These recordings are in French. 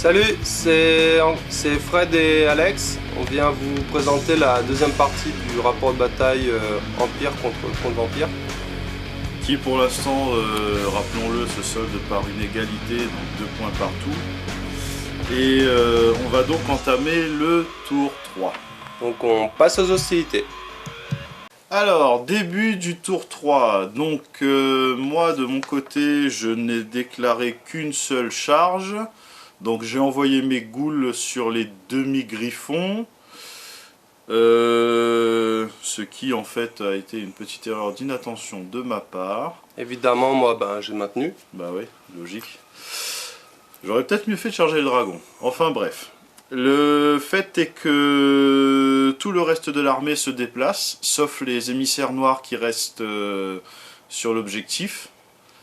Salut, c'est Fred et Alex. On vient vous présenter la deuxième partie du rapport de bataille Empire contre Vampire. Qui pour l'instant, rappelons-le, se solde par une égalité, donc 2 points partout. Et on va donc entamer le tour 3. Donc on passe aux hostilités. Alors, début du tour 3. Donc moi de mon côté, je n'ai déclaré qu'une seule charge. Donc j'ai envoyé mes ghouls sur les demi-griffons. Ce qui en fait a été une petite erreur d'inattention de ma part. Évidemment, moi j'ai maintenu. Bah oui, logique. J'aurais peut-être mieux fait de charger le dragon. Enfin bref. Le fait est que tout le reste de l'armée se déplace, sauf les émissaires noirs qui restent sur l'objectif.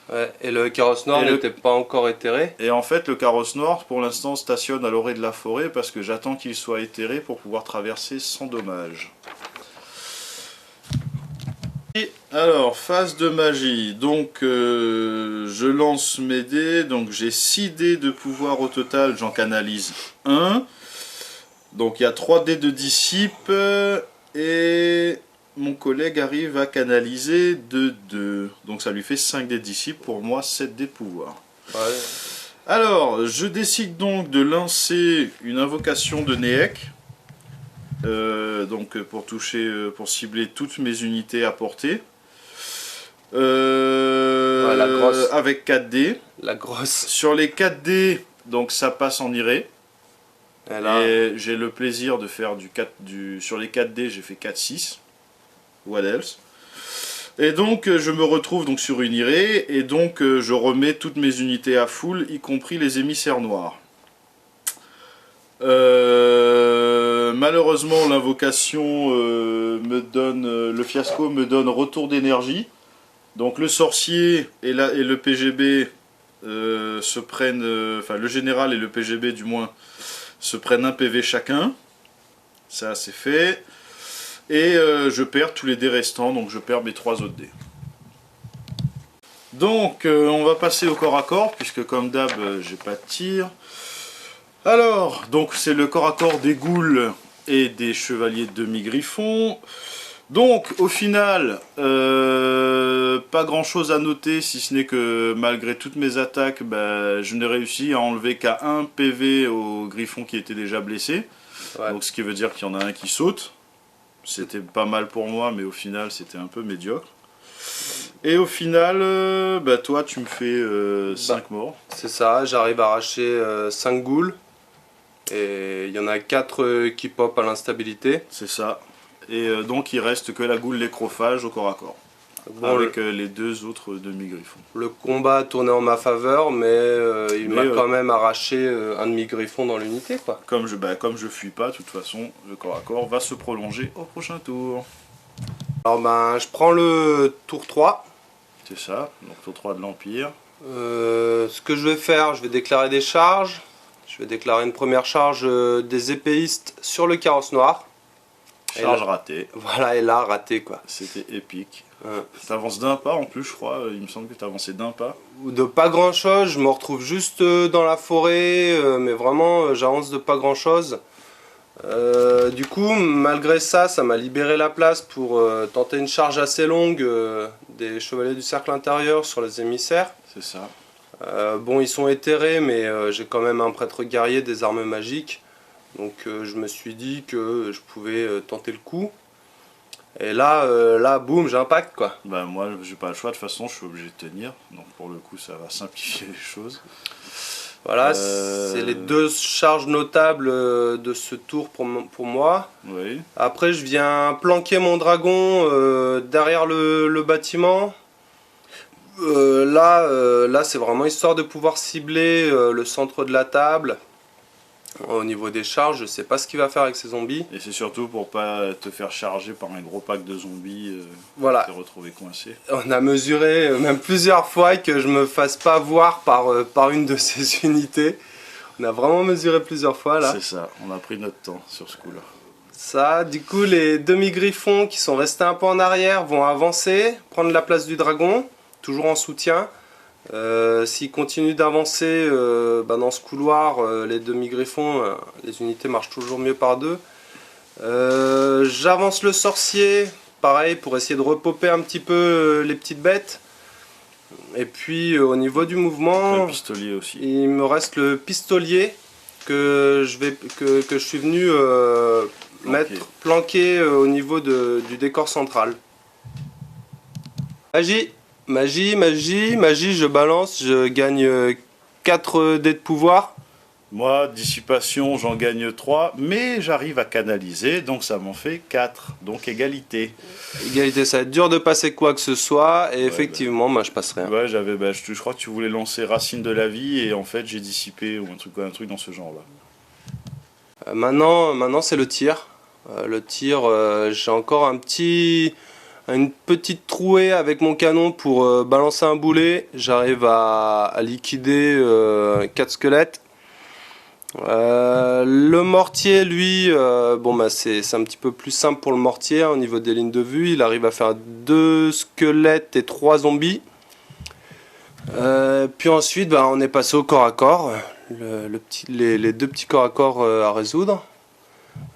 Ouais, et le carrosse noir n'était pas encore éthéré. Et en fait, le carrosse noir, pour l'instant, stationne à l'orée de la forêt parce que j'attends qu'il soit éthéré pour pouvoir traverser sans dommage. Alors, phase de magie. Donc, je lance mes dés. Donc, j'ai 6 dés de pouvoir au total. J'en canalise 1. Donc, il y a 3 dés de dissipe. Et mon collègue arrive à canaliser de 2. Donc, ça lui fait 5 dés de dissipe. Pour moi, 7 dés de pouvoir. Ouais. Alors, je décide donc de lancer une invocation de Néek. Donc pour toucher, pour cibler toutes mes unités à portée. La grosse. Avec 4 dés. La grosse. Sur les 4 dés, donc ça passe en iré. Et j'ai le plaisir de faire sur les 4 dés, j'ai fait 4-6. What else? Et donc je me retrouve donc sur une iré. Et donc je remets toutes mes unités à full, y compris les émissaires noirs. Malheureusement l'invocation me donne, le fiasco me donne retour d'énergie. Donc le sorcier et le PGB se prennent, enfin le général et le PGB du moins, se prennent un PV chacun. Ça c'est fait. Et je perds tous les dés restants, donc je perds mes 3 autres dés. Donc on va passer au corps à corps, puisque comme d'hab j'ai pas de tir. Alors, donc c'est le corps à corps des ghouls et des chevaliers de demi-griffon. Donc, au final, pas grand chose à noter, si ce n'est que malgré toutes mes attaques, je n'ai réussi à enlever qu'à 1 PV au griffon qui était déjà blessé. Ouais. Donc, ce qui veut dire qu'il y en a un qui saute. C'était pas mal pour moi, mais au final, c'était un peu médiocre. Et au final, toi, tu me fais 5 morts. C'est ça, j'arrive à arracher 5 ghouls. Et il y en a 4 qui pop à l'instabilité. C'est ça. Et donc il reste que la goule nécrophage au corps à corps. Bon, avec les 2 autres demi-griffons. Le combat a tourné en ma faveur, mais il m'a quand même arraché un demi-griffon dans l'unité, quoi. Comme je fuis pas, de toute façon, le corps à corps va se prolonger au prochain tour. Alors je prends le tour 3. C'est ça, donc tour 3 de l'Empire. Ce que je vais faire, je vais déclarer des charges. Je vais déclarer une première charge des épéistes sur le carrosse noir. Charge ratée. Voilà, et là, raté quoi. C'était épique. T'avances d'un pas en plus, je crois. Il me semble que t'as avancé d'un pas. De pas grand chose, je me retrouve juste dans la forêt, mais vraiment j'avance de pas grand chose. Du coup, malgré ça, ça m'a libéré la place pour tenter une charge assez longue des chevaliers du cercle intérieur sur les émissaires. C'est ça. Bon, ils sont éthérés, mais j'ai quand même un prêtre guerrier des armes magiques. Donc je me suis dit que je pouvais tenter le coup. Et là, boum, j'impacte quoi. Moi, j'ai pas le choix, de toute façon, je suis obligé de tenir. Donc pour le coup, ça va simplifier les choses. Voilà, c'est les 2 charges notables de ce tour pour moi. Oui. Après, je viens planquer mon dragon derrière le bâtiment. Là c'est vraiment histoire de pouvoir cibler le centre de la table. Au niveau des charges, je sais pas ce qu'il va faire avec ces zombies. Et c'est surtout pour pas te faire charger par un gros pack de zombies. Voilà. Te retrouver coincé. On a mesuré même plusieurs fois que je me fasse pas voir par une de ces unités. On a vraiment mesuré plusieurs fois là. C'est ça, on a pris notre temps sur ce coup là. Ça, du coup les demi-griffons qui sont restés un peu en arrière vont avancer, prendre la place du dragon, toujours en soutien. S'ils continuent d'avancer dans ce couloir, les demi-griffons, les unités marchent toujours mieux par deux. J'avance le sorcier, pareil, pour essayer de repopper un petit peu les petites bêtes. Et puis au niveau du mouvement, le pistolier aussi. Il me reste le pistolier que je suis venu mettre planqué au niveau du décor central. Magie, magie, magie, magie, je balance, je gagne 4 dés de pouvoir. Moi, dissipation, j'en gagne 3, mais j'arrive à canaliser, donc ça m'en fait 4, donc égalité. Égalité, ça va être dur de passer quoi que ce soit, et ouais, effectivement, moi je passerai. Ouais, je crois que tu voulais lancer Racine de la vie, et en fait j'ai dissipé, ou un truc dans ce genre-là. Maintenant c'est le tir. Le tir, j'ai encore une petite trouée avec mon canon pour balancer un boulet. J'arrive à liquider 4 squelettes. Le mortier, lui, c'est un petit peu plus simple pour le mortier hein, au niveau des lignes de vue. Il arrive à faire 2 squelettes et 3 zombies. Puis ensuite, on est passé au corps à corps. Les 2 petits corps à corps à résoudre.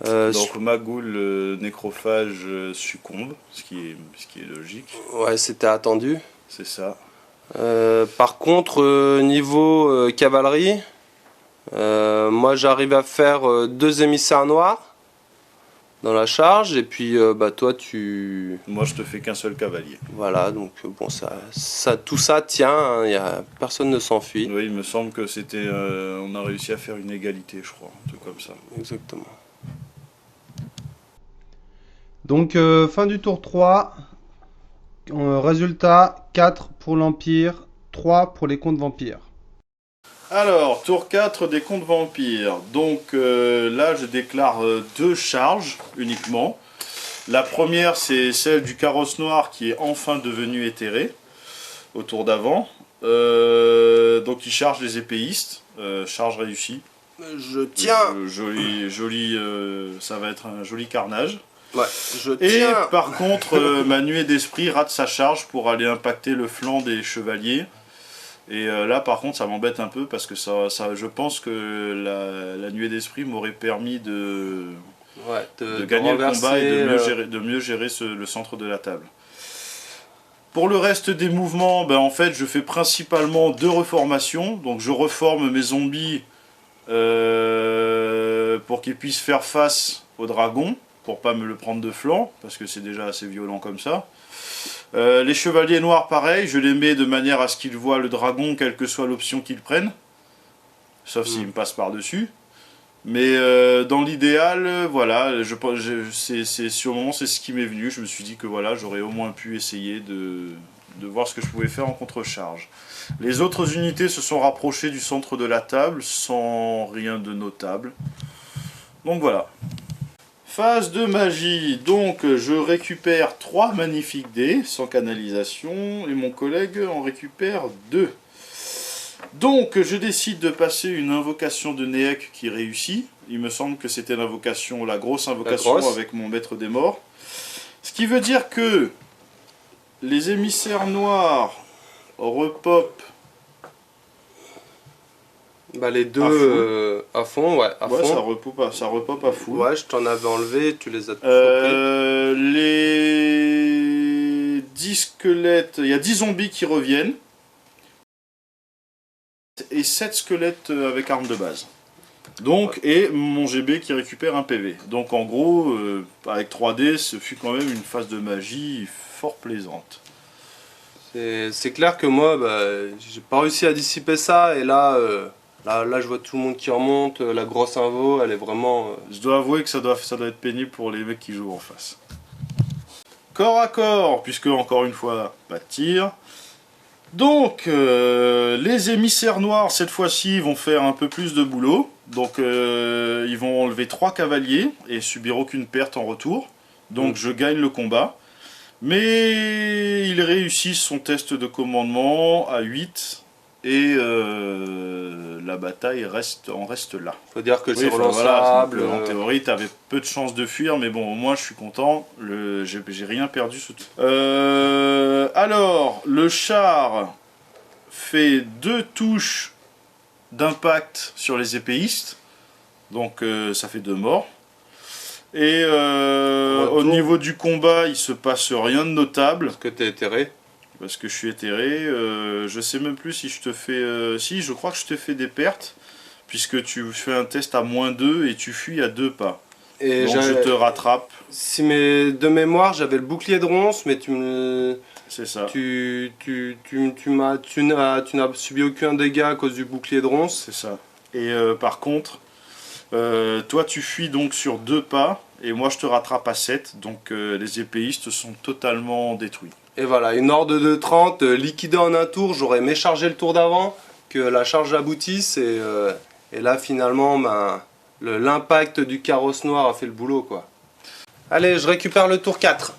Donc Magoul nécrophage succombe, ce qui est logique. Ouais, c'était attendu. C'est ça. Par contre, niveau cavalerie, moi j'arrive à faire 2 émissaires noirs dans la charge, et puis toi tu... Moi je te fais qu'un seul cavalier. Voilà, donc bon, tout ça tient, hein, personne ne s'enfuit. Oui, il me semble que c'était... on a réussi à faire une égalité, je crois, un truc comme ça. Exactement. Donc fin du tour 3, résultat 4 pour l'Empire, 3 pour les contes vampires. Alors, tour 4 des contes vampires. Donc là, je déclare 2 charges uniquement. La première, c'est celle du carrosse noir qui est enfin devenu éthéré au tour d'avant. Donc il charge les épéistes. Charge réussie. Je tiens. Joli, ça va être un joli carnage. Ouais, je tiens. Et par contre, ma nuée d'esprit rate sa charge pour aller impacter le flanc des chevaliers. Et là par contre ça m'embête un peu parce que je pense que la nuée d'esprit m'aurait permis de gagner le combat et de mieux gérer le centre de la table. Pour le reste des mouvements, en fait je fais principalement 2 reformations. Donc je reforme mes zombies pour qu'ils puissent faire face au dragon, pour pas me le prendre de flanc, parce que c'est déjà assez violent comme ça. Les chevaliers noirs, pareil, je les mets de manière à ce qu'ils voient le dragon, quelle que soit l'option qu'ils prennent. Sauf s'ils me passent par-dessus. Mais dans l'idéal, voilà, sur le moment, c'est ce qui m'est venu. Je me suis dit que voilà, j'aurais au moins pu essayer de voir ce que je pouvais faire en contre-charge. Les autres unités se sont rapprochées du centre de la table, sans rien de notable. Donc voilà. Phase de magie, donc je récupère 3 magnifiques dés sans canalisation et mon collègue en récupère 2. Donc je décide de passer une invocation de Néek qui réussit. Il me semble que c'était l'invocation, la grosse invocation avec mon maître des morts. Ce qui veut dire que les émissaires noirs repopent. Les 2 à fond, ouais, à fond. Ça repop à fou. Ouais, je t'en avais enlevé, tu les as tous les 10 squelettes, il y a 10 zombies qui reviennent. Et 7 squelettes avec arme de base. Donc, et mon GB qui récupère un PV. Donc en gros, avec 3D, ce fut quand même une phase de magie fort plaisante. C'est clair que moi, j'ai pas réussi à dissiper ça, et là, je vois tout le monde qui remonte, la grosse invo, elle est vraiment... Je dois avouer que ça doit être pénible pour les mecs qui jouent en face. Corps à corps, puisque encore une fois, pas de tir. Donc, les émissaires noirs, cette fois-ci, vont faire un peu plus de boulot. Donc, ils vont enlever 3 cavaliers et subir aucune perte en retour. Donc, je gagne le combat. Mais il réussit son test de commandement à 8. Et la bataille en reste là. Faut dire que c'est relançable. Voilà, en théorie, tu avais peu de chances de fuir, mais bon, au moins je suis content. J'ai rien perdu. Alors, le char fait 2 touches d'impact sur les épéistes. Donc ça fait 2 morts. Et au niveau du combat, il se passe rien de notable. Parce que t'es éthéré. Parce que je suis éthéré. Je sais même plus si je te fais... si, je crois que je te fais des pertes. Puisque tu fais un test à -2 et tu fuis à 2 pas. Et donc je te rattrape. Si de mémoire, j'avais le bouclier de ronce, mais tu me... C'est ça. Tu n'as subi aucun dégât à cause du bouclier de ronce. C'est ça. Et par contre, toi tu fuis donc sur 2 pas, et moi je te rattrape à 7, donc les épéistes sont totalement détruits. Et voilà, une horde de 30 liquidée en un tour, j'aurais méchargé le tour d'avant, que la charge aboutisse, et là finalement, ben, l'impact du carrosse noir a fait le boulot, quoi. Allez, je récupère le tour 4.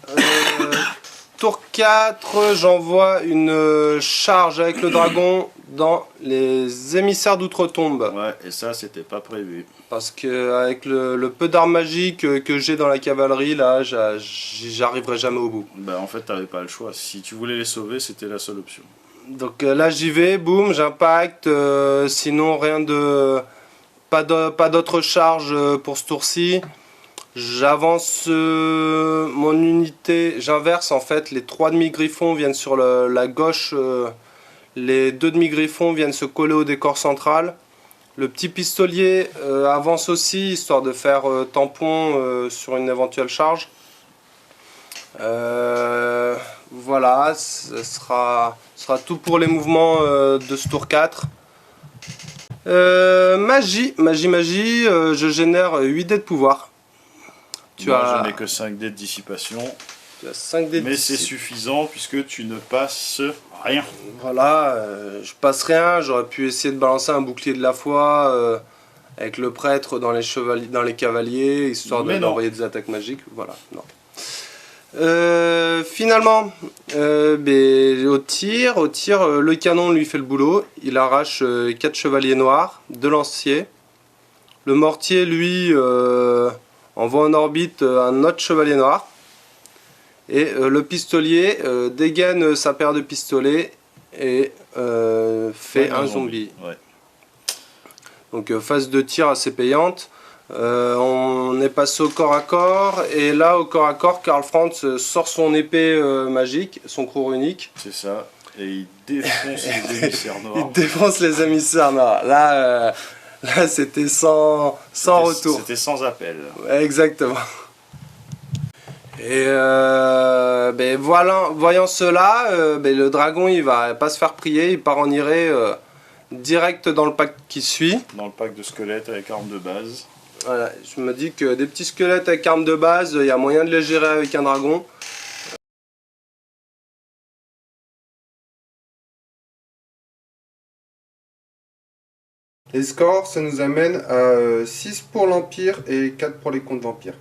Tour 4, j'envoie une charge avec le dragon dans les émissaires d'outre-tombe. Ouais, et ça c'était pas prévu. Parce que avec le peu d'armes magiques que j'ai dans la cavalerie, là, j'arriverai jamais au bout. Bah en fait t'avais pas le choix, si tu voulais les sauver c'était la seule option. Donc là j'y vais, boum, j'impacte, sinon rien de... Pas d'autre charge pour ce tour-ci. J'avance mon unité, j'inverse en fait, les 3 demi-griffons viennent sur la gauche, les 2 demi-griffons viennent se coller au décor central. Le petit pistolier avance aussi, histoire de faire tampon sur une éventuelle charge. Voilà, ce sera tout pour les mouvements de ce tour 4. Magie, je génère 8 dés de pouvoir. Je n'ai que 5 dés de dissipation. Tu as 5 dés de mais c'est suffisant puisque tu ne passes rien. Voilà, je passe rien. J'aurais pu essayer de balancer un bouclier de la foi avec le prêtre dans les cavaliers, histoire d'envoyer des attaques magiques. Voilà, non. Finalement, au tir, le canon lui fait le boulot. Il arrache 4 chevaliers noirs, 2 lanciers. Le mortier, lui, envoie en orbite un autre chevalier noir. Et le pistolier dégaine sa paire de pistolets et fait un zombie. Ouais. Donc phase de tir assez payante. On est passé au corps à corps, et là au corps à corps, Karl Franz sort son épée magique, son croc runique. C'est ça, et il défonce les émissaires noirs. Il défonce les émissaires noirs. Là c'était sans retour. C'était sans appel. Exactement. Et voyant cela, le dragon il va pas se faire prier, il part en iré direct dans le pack qui suit. Dans le pack de squelettes avec armes de base. Voilà, je me dis que des petits squelettes avec armes de base, il y a moyen de les gérer avec un dragon. Les scores, ça nous amène à 6 pour l'Empire et 4 pour les comptes vampires.